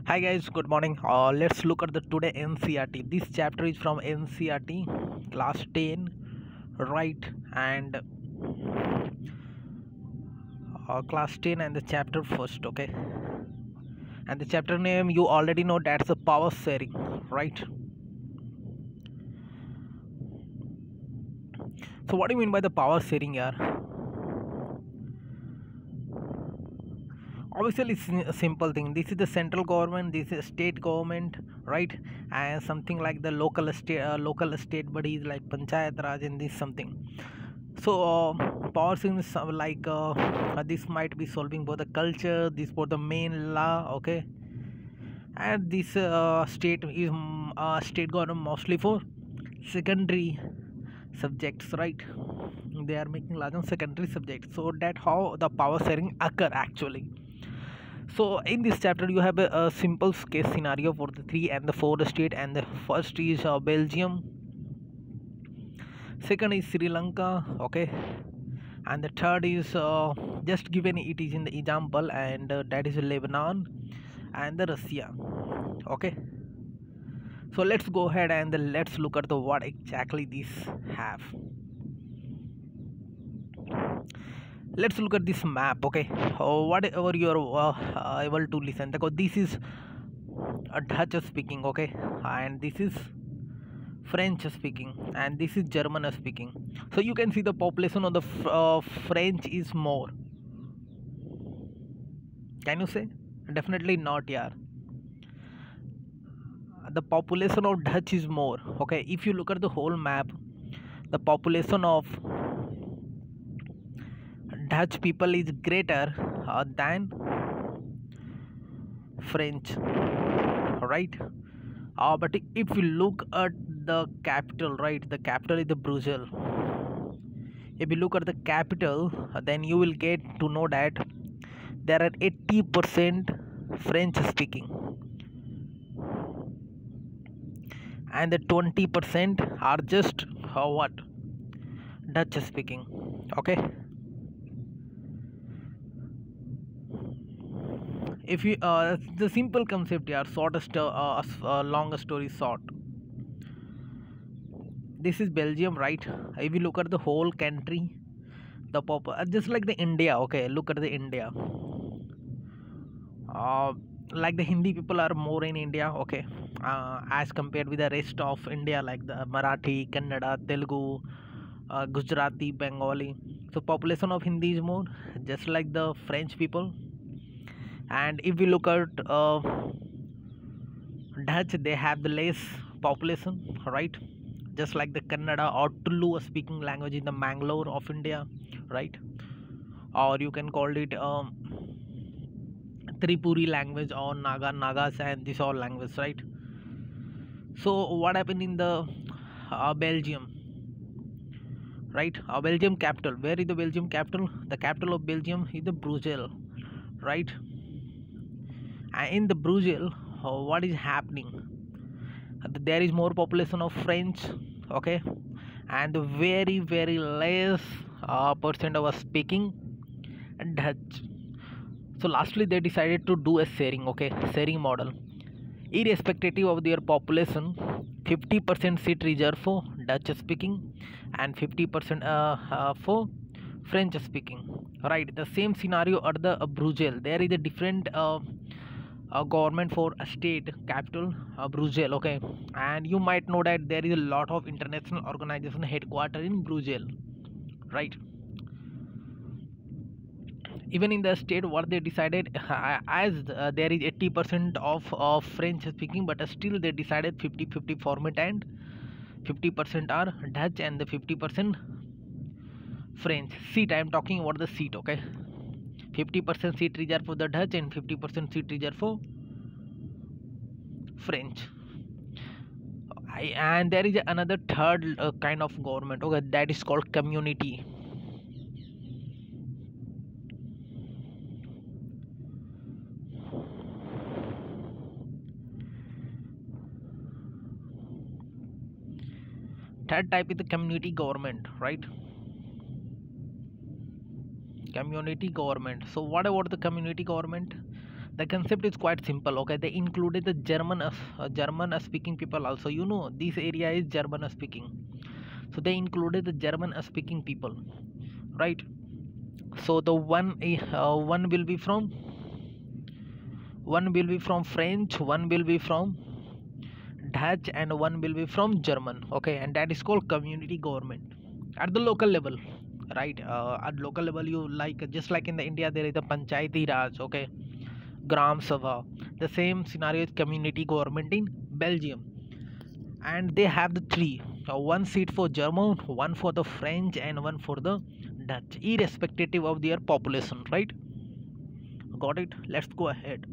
Hi guys, good morning. Let's look at the today NCRT. This chapter is from NCRT class 10, right? And class 10 and the chapter first, okay? And the chapter name you already know, that's the power sharing, right? So what do you mean by the power sharing here? Obviously it's a simple thing. This is the central government, this is state government, right? And something like the local state bodies like panchayat raj and this something. So power seems like this might be solving both the culture, this for the main law, okay? And this state government mostly for secondary subjects, right? They are making large on secondary subjects, so that how the power sharing occur actually. So in this chapter you have a simple case scenario for the three and the four state, and the first is Belgium, second is Sri Lanka, okay, and the third is just given it is in the example, and that is Lebanon and the Russia, okay. So let's go ahead and let's look at the what exactly these have. Let's look at this map, okay. Whatever you're able to listen, because this is a Dutch speaking, okay, and this is French speaking, and this is German speaking. So you can see the population of the French is more. Can you say? Definitely not, yeah. The population of Dutch is more, okay. If you look at the whole map, the population of Dutch people is greater than French, right? But if you look at the capital, right, the capital is the Brussels. If you look at the capital, then you will get to know that there are 80% French speaking, and the 20% are just what, Dutch speaking, okay. If you the simple concept here, long story short, this is Belgium, right? If you look at the whole country, the just like the India, okay, look at the India. Like the Hindi people are more in India, okay, as compared with the rest of India, like the Marathi, Kannada, Telugu, Gujarati, Bengali. So population of Hindi is more, just like the French people. And if we look at Dutch, they have the less population, right? Just like the Kannada or Tulu speaking language in the Mangalore of India, right? Or you can call it Tripuri language or Nagas, and this all language, right? So what happened in the Belgium, right? Belgium capital, where is the Belgium capital? The capital of Belgium is the Brussels, right? And in the Brussels, what is happening? There is more population of French, okay, and very less percent of us speaking Dutch. So lastly they decided to do a sharing, okay, sharing model. Irrespective of their population, 50% seat reserved for Dutch speaking and 50% for French speaking, right? The same scenario at the Brussels. There is a different government for a state capital, Brussels, okay. And you might know that there is a lot of international organization headquartered in Brussels, right? Even in the state, what they decided, as there is 80% of French speaking, but still they decided 50-50 format, and 50% are Dutch and the 50% French. Seat, I am talking about the seat, okay. 50% seat reserved for the Dutch and 50% seat reserved for French. And there is another third kind of government, okay, that is called community. Third type is the community government, right? Community government. So what about the community government? The concept is quite simple. Okay, they included the German speaking people also. You know, this area is German speaking, so they included the German speaking people, right? So the one will be from French, one will be from Dutch, and one will be from German. Okay, and that is called community government at the local level, right? At local level, you like just like in the India, there is a Panchayati Raj. Okay, Gram Sabha. The same scenario is community government in Belgium, and they have the three: one seat for German, one for the French, and one for the Dutch, irrespective of their population. Right? Got it? Let's go ahead.